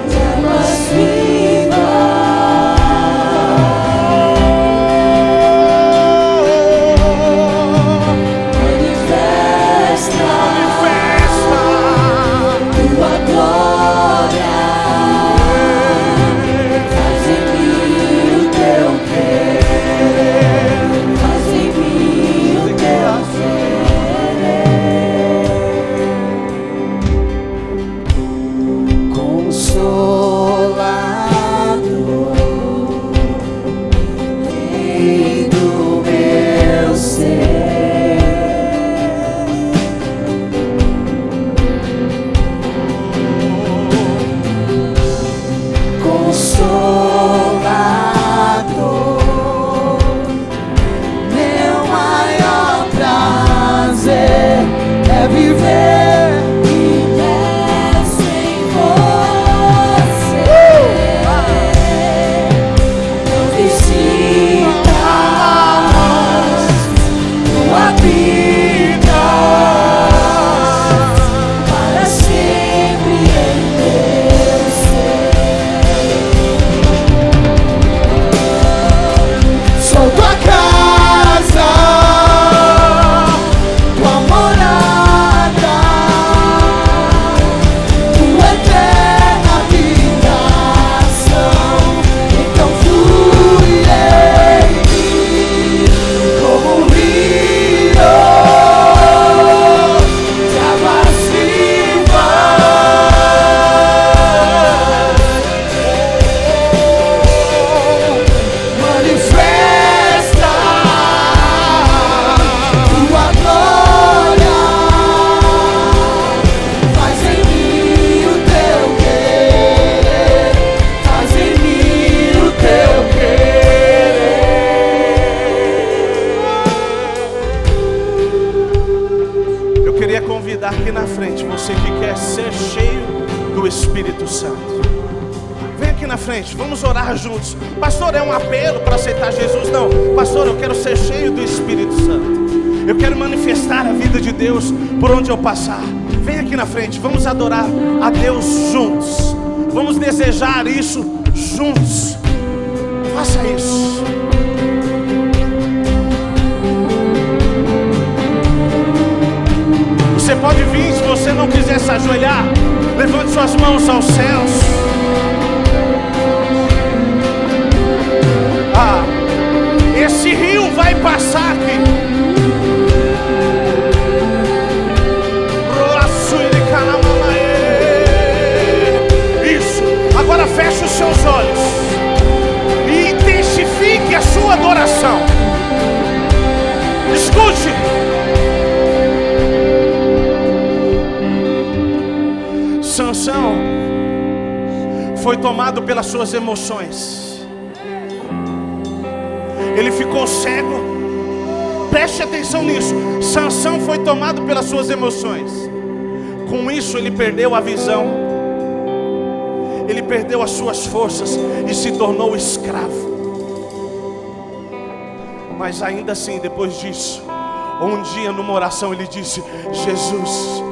de águas tua morada. aqui na frente, você que quer ser cheio do Espírito Santo. Vem aqui na frente, vamos orar juntos. Pastor, é um apelo para aceitar Jesus? Não, pastor, eu quero ser cheio do Espírito Santo. Eu quero manifestar a vida de Deus por onde eu passar. Vem aqui na frente, vamos adorar a Deus juntos. Vamos desejar isso juntos. Faça isso. Você pode vir, se você não quiser se ajoelhar, levante suas mãos aos céus. Esse rio vai passar aqui. Isso. Agora feche os seus olhos e intensifique a sua adoração. Escute. Sansão foi tomado pelas suas emoções. Ele ficou cego. Preste atenção nisso. Sansão foi tomado pelas suas emoções. Com isso ele perdeu a visão. Ele perdeu as suas forças e se tornou escravo. Mas ainda assim, depois disso, um dia numa oração ele disse: Jesus,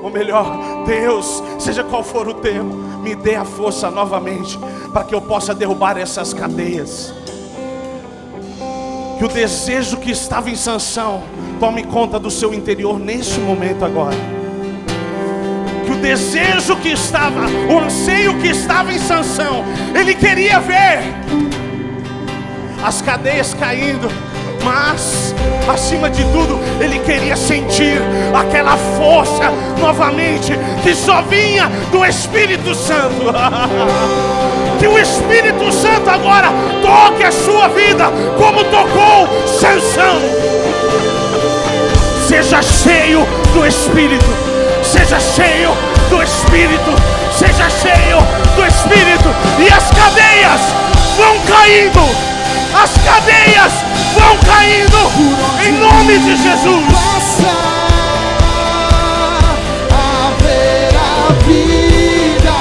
ou melhor, Deus, seja qual for o termo, me dê a força novamente para que eu possa derrubar essas cadeias. Que o desejo que estava em Sansão tome conta do seu interior neste momento agora. Que o desejo que estava, o anseio que estava em Sansão, ele queria ver as cadeias caindo, mas acima de tudo ele queria sentir aquela força novamente que só vinha do Espírito Santo. Que o Espírito Santo agora toque a sua vida como tocou Sansão. Seja cheio do Espírito. Seja cheio do Espírito. Seja cheio do Espírito. E as cadeias vão caindo. As cadeias vão caindo. Em nome de Jesus. Haverá vida.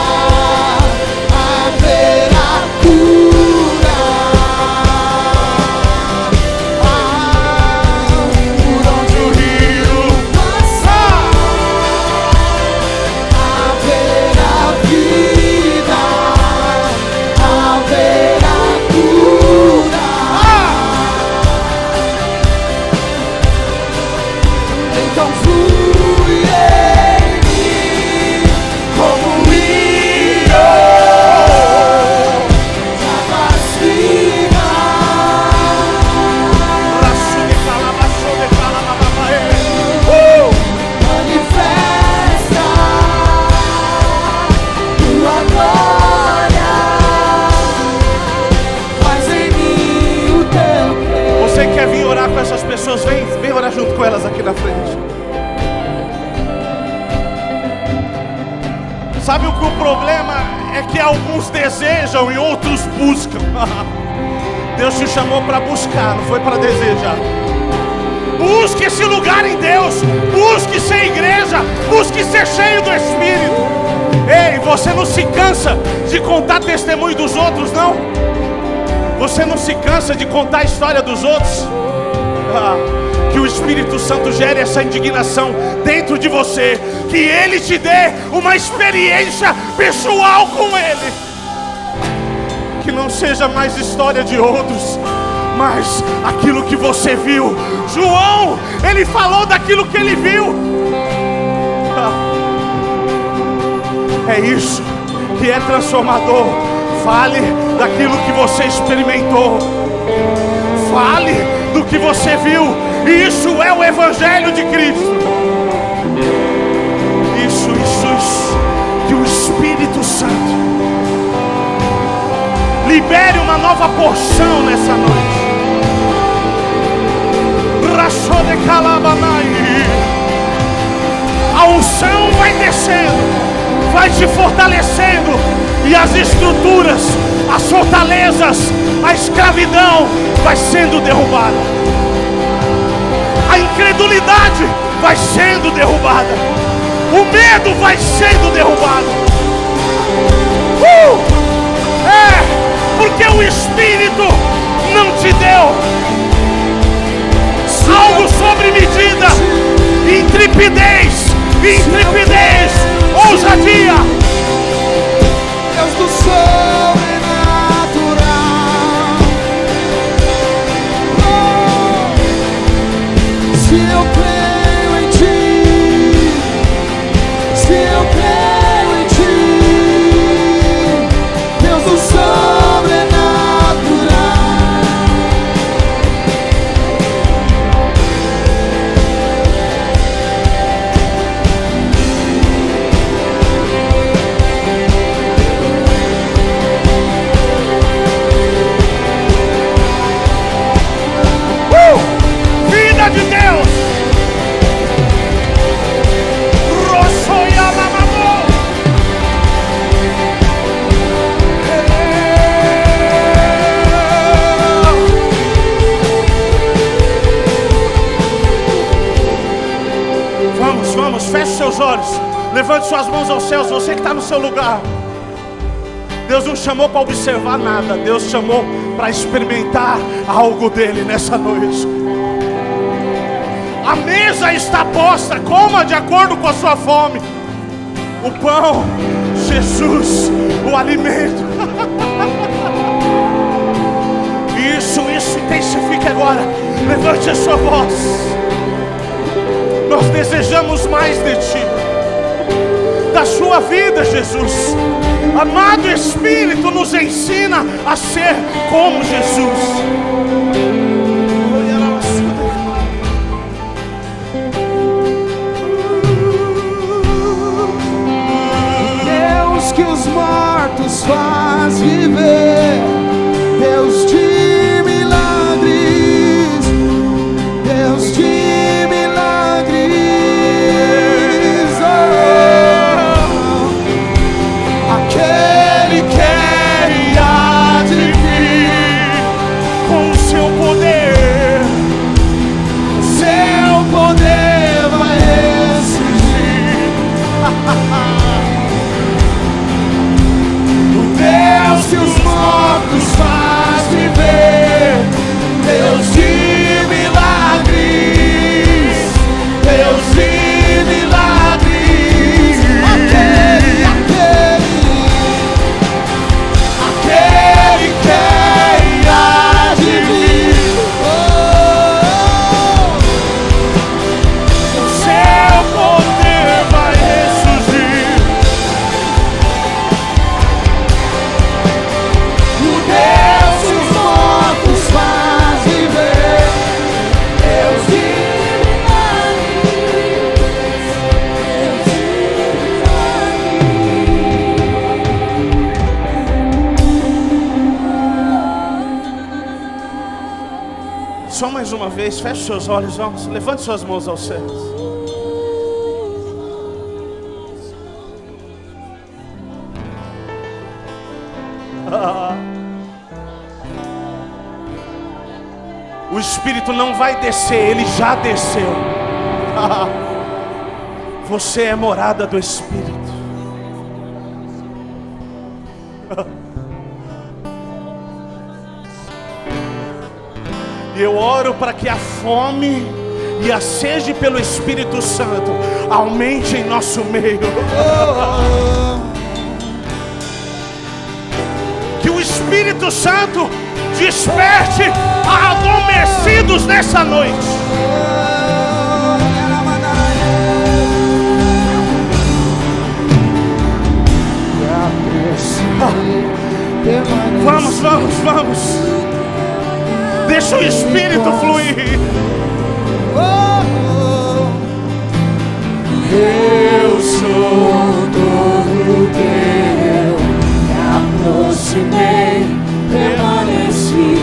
Haverá cura. Por onde o rio passar, haverá vida. Haverá cura. Então flui em mim como um rio. Manifesta tua glória, faz em mim o teu querer. Você quer vir orar com essas pessoas? Vem orar junto com elas aqui na frente. Sabe o que o problema é? Que alguns desejam e outros buscam. Deus te chamou para buscar, não foi para desejar. Busque esse lugar em Deus. Busque ser igreja. Busque ser cheio do Espírito. Ei, você não se cansa de contar testemunho dos outros, não? Você não se cansa de contar a história dos outros? Que o Espírito Santo gere essa indignação dentro de você. Que Ele te dê uma experiência pessoal com Ele. Que não seja mais história de outros, mas aquilo que você viu. João, ele falou daquilo que ele viu. É isso que é transformador. Fale daquilo que você experimentou. Fale do que você viu. Isso é o Evangelho de Cristo. Isso. Que o Espírito Santo libere uma nova porção nessa noite. A unção vai descendo, vai te fortalecendo, e as estruturas, as fortalezas, a escravidão vai sendo derrubada. A incredulidade vai sendo derrubada. O medo vai sendo derrubado. Porque o Espírito não te deu algo sobre medida. Intrepidez, ousadia. Deus do sobrenatural. Se eu creio em ti, se eu creio em ti, Deus do sobrenatural. Vida de Deus. Vamos, feche seus olhos. Levante suas mãos aos céus. Você que está no seu lugar. Deus não chamou para observar nada. Deus chamou para experimentar algo dele nessa noite. A mesa está posta, coma de acordo com a sua fome. O pão, Jesus, o alimento. Isso, intensifique agora. Levante a sua voz. Nós desejamos mais de ti, da sua vida, Jesus. Amado Espírito, nos ensina a ser como Jesus. Deus que os mortos faz viver, Deus de milagres, Deus de milagres. Aquele que há de vir Com o seu poder, seu poder vai ressurgir. O Deus que os mortos faz viver, Deus de milagres, Deus de milagres. Aquele que há de vir, o seu poder vai ressurgir. o Deus que os mortos faz viver, Deus de Só mais uma vez, feche seus olhos, vamos. Levante suas mãos aos céus. O Espírito não vai descer, ele já desceu. Você é morada do Espírito. E eu oro para que a fome e a sede pelo Espírito Santo aumente em nosso meio. Que o Espírito Santo desperte adormecidos nessa noite. Vamos. Deixa o Espírito fluir. Eu sou todo teu, me aproximei, permaneci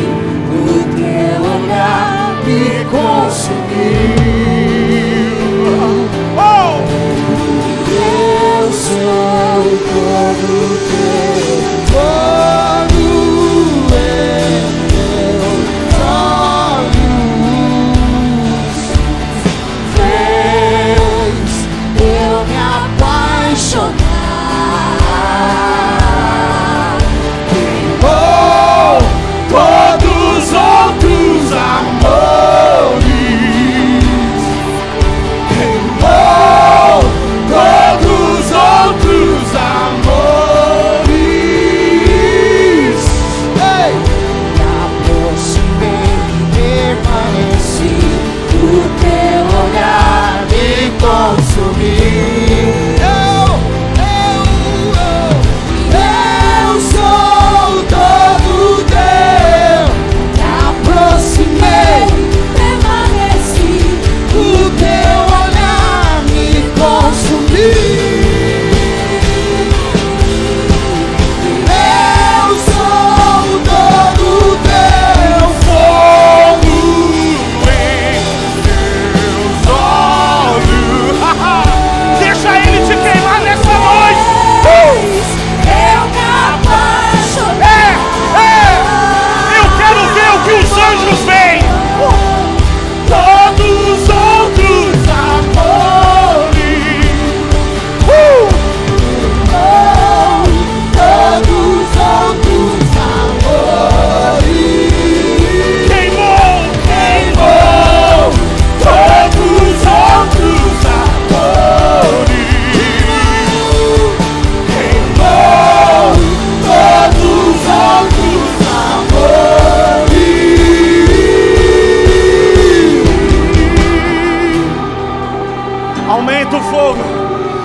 no teu olhar, me consumi.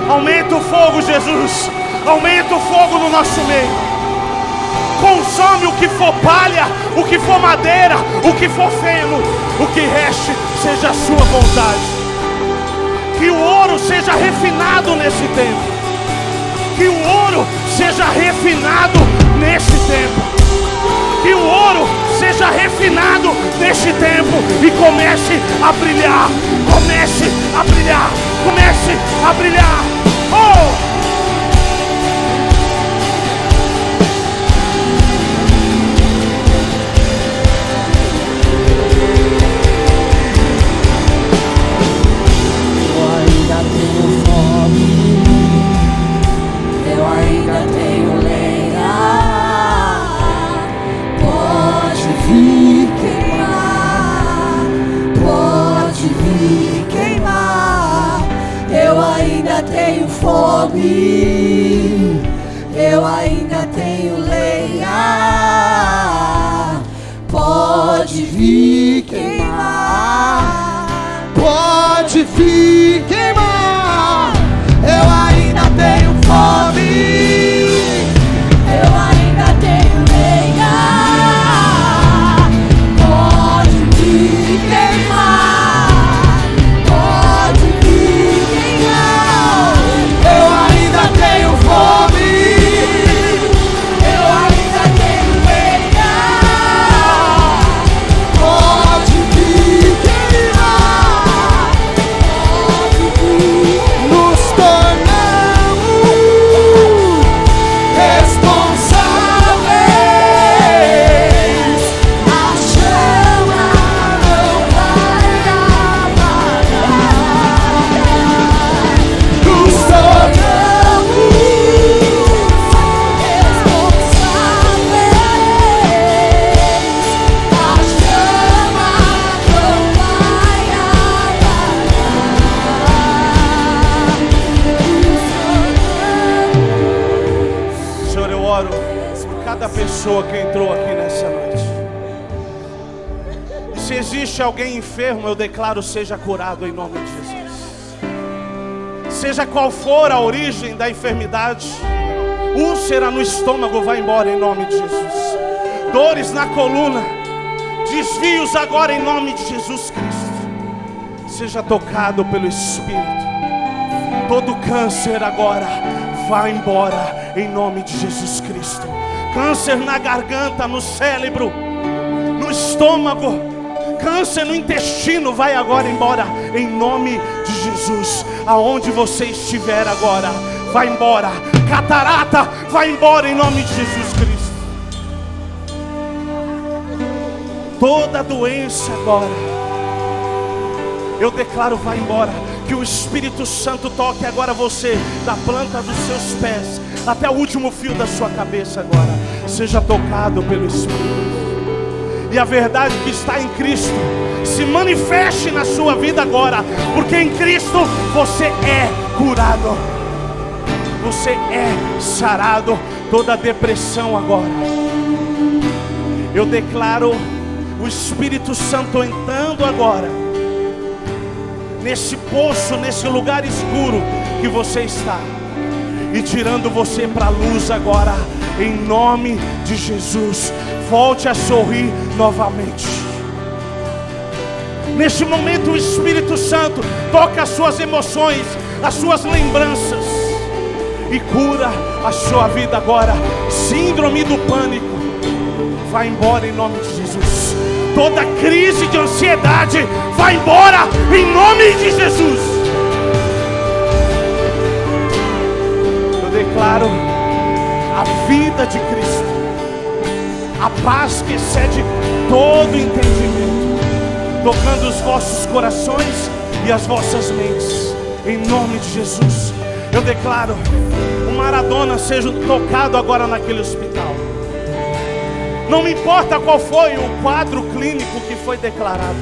Aumenta o fogo, Jesus. Aumenta o fogo no nosso meio. Consome o que for palha, o que for madeira, o que for feno. O que reste seja a sua vontade. Que o ouro seja refinado nesse tempo. Que o ouro seja refinado nesse tempo. Que o ouro seja refinado neste tempo e comece a brilhar. Comece a brilhar. Comece a brilhar. Oh! Eu ainda tenho lenha. Pode vir queimar. Pode vir queimar. Eu ainda tenho fome. Eu ainda tenho lenha. Pode vir queimar. Pode vir queimar. Eu ainda tenho fome. Eu ainda tenho lenha. Pode vir queimar. Pode vir queimar. Eu ainda tenho fome. Eu ainda tenho lenha. Pode vir queimar. Pode vir. Nos tornamos responsáveis. A chama não vai apagar. Nos tornamos responsáveis. A chama não vai apagar. Senhor, eu oro por cada pessoa que entrou aqui nessa noite. E se existe alguém enfermo, eu declaro seja curado em nome de Jesus. Seja qual for a origem da enfermidade, úlcera no estômago, vai embora em nome de Jesus. Dores na coluna, desvios agora em nome de Jesus Cristo. Seja tocado pelo Espírito. Todo câncer agora vai embora em nome de Jesus Cristo. Câncer na garganta, no cérebro, no estômago, câncer no intestino, vai agora embora em nome de Jesus. Aonde você estiver agora, vai embora. Catarata, vai embora em nome de Jesus Cristo. Toda doença agora, eu declaro, vai embora. Que o Espírito Santo toque agora você, da planta dos seus pés até o último fio da sua cabeça agora. Seja tocado pelo Espírito. E a verdade que está em Cristo se manifeste na sua vida agora. Porque em Cristo você é curado. Você é sarado. Toda depressão agora, eu declaro o Espírito Santo entrando agora nesse poço, nesse lugar escuro que você está, e tirando você para a luz agora, em nome de Jesus. Volte a sorrir novamente. Neste momento o Espírito Santo toca as suas emoções, as suas lembranças e cura a sua vida agora. Síndrome do pânico, vai embora em nome de Jesus. Toda crise de ansiedade, vai embora em nome de Jesus. Eu declaro a vida de Cristo, a paz que excede todo entendimento, tocando os vossos corações e as vossas mentes, em nome de Jesus. Eu declaro, o Maradona seja tocado agora naquele hospital. Não me importa qual foi o quadro clínico que foi declarado,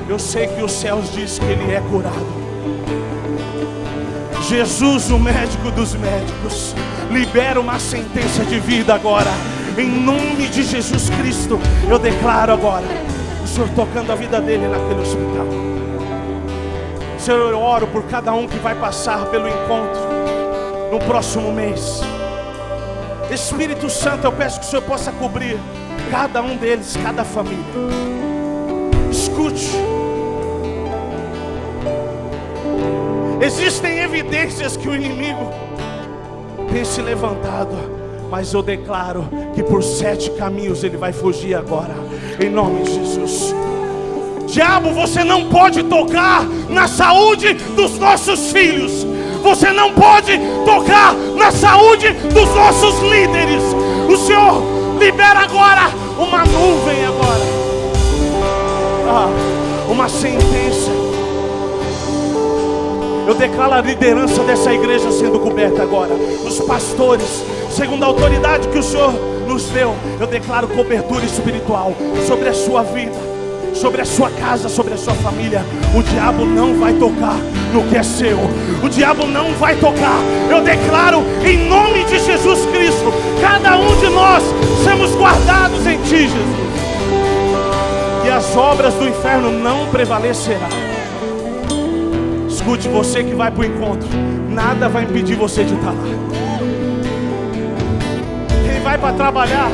eu sei que os céus diz que ele é curado. Jesus, o médico dos médicos, libera uma sentença de vida agora, em nome de Jesus Cristo. Eu declaro agora o Senhor tocando a vida dele naquele hospital. Senhor, eu oro por cada um que vai passar pelo encontro no próximo mês. Espírito Santo, eu peço que o Senhor possa cobrir cada um deles, cada família. Escute, existem evidências que o inimigo tem se levantado, mas eu declaro que por 7 caminhos ele vai fugir agora, em nome de Jesus. Diabo, você não pode tocar na saúde dos nossos filhos. Você não pode tocar na saúde dos nossos líderes. O Senhor libera agora uma nuvem agora, uma sentença. Eu declaro a liderança dessa igreja sendo coberta agora. Os pastores, segundo a autoridade que o Senhor nos deu, eu declaro cobertura espiritual sobre a sua vida, sobre a sua casa, sobre a sua família. O diabo não vai tocar no que é seu. O diabo não vai tocar. Eu declaro em nome de Jesus Cristo, cada um de nós sermos guardados em Ti, Jesus. E as obras do inferno não prevalecerão. Escute, você que vai para o encontro, nada vai impedir você de estar lá. Quem vai para trabalhar,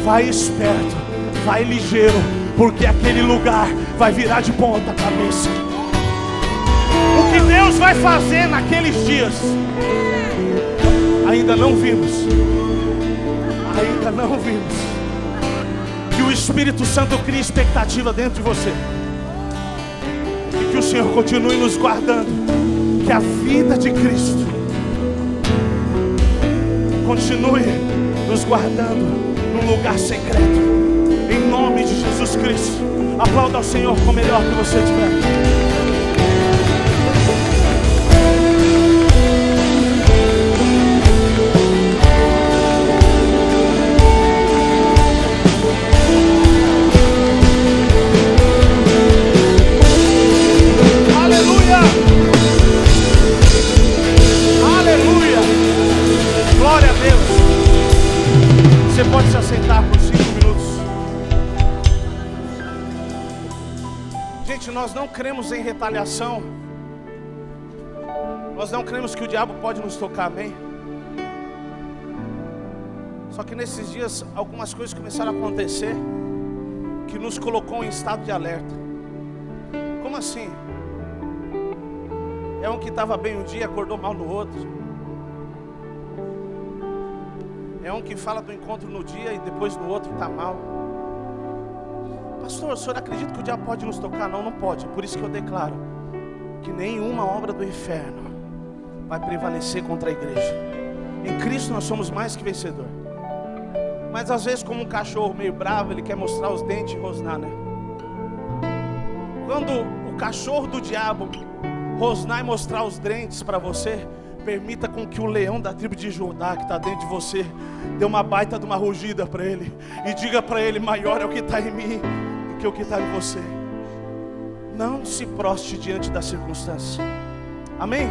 vai esperto, vai ligeiro, porque aquele lugar vai virar de ponta cabeça. O que Deus vai fazer naqueles dias, ainda não vimos. Ainda não vimos. Que o Espírito Santo crie expectativa dentro de você. E que o Senhor continue nos guardando. Que a vida de Cristo continue nos guardando num lugar secreto, em nome de Jesus Cristo. Aplauda ao Senhor com o melhor que você tiver. Aleluia! Aleluia! Glória a Deus! Você pode se assentar por 5 minutos. Gente, nós não cremos em retaliação. Nós não cremos que o diabo pode nos tocar, amém? Só que nesses dias algumas coisas começaram a acontecer que nos colocou em estado de alerta. Como assim? É um que estava bem um dia, acordou mal no outro. É um que fala do encontro no dia e depois no outro está mal. Pastor, o senhor acredita que o diabo pode nos tocar? Não, não pode. Por isso que eu declaro que nenhuma obra do inferno vai prevalecer contra a igreja. Em Cristo nós somos mais que vencedor. Mas às vezes, como um cachorro meio bravo, ele quer mostrar os dentes e rosnar, né? Quando o cachorro do diabo rosnar e mostrar os dentes para você, permita com que o leão da tribo de Judá que está dentro de você dê uma baita de uma rugida para ele e diga para ele: maior é o que está em mim do que o que está em você. Não se proste diante da circunstância. Amém?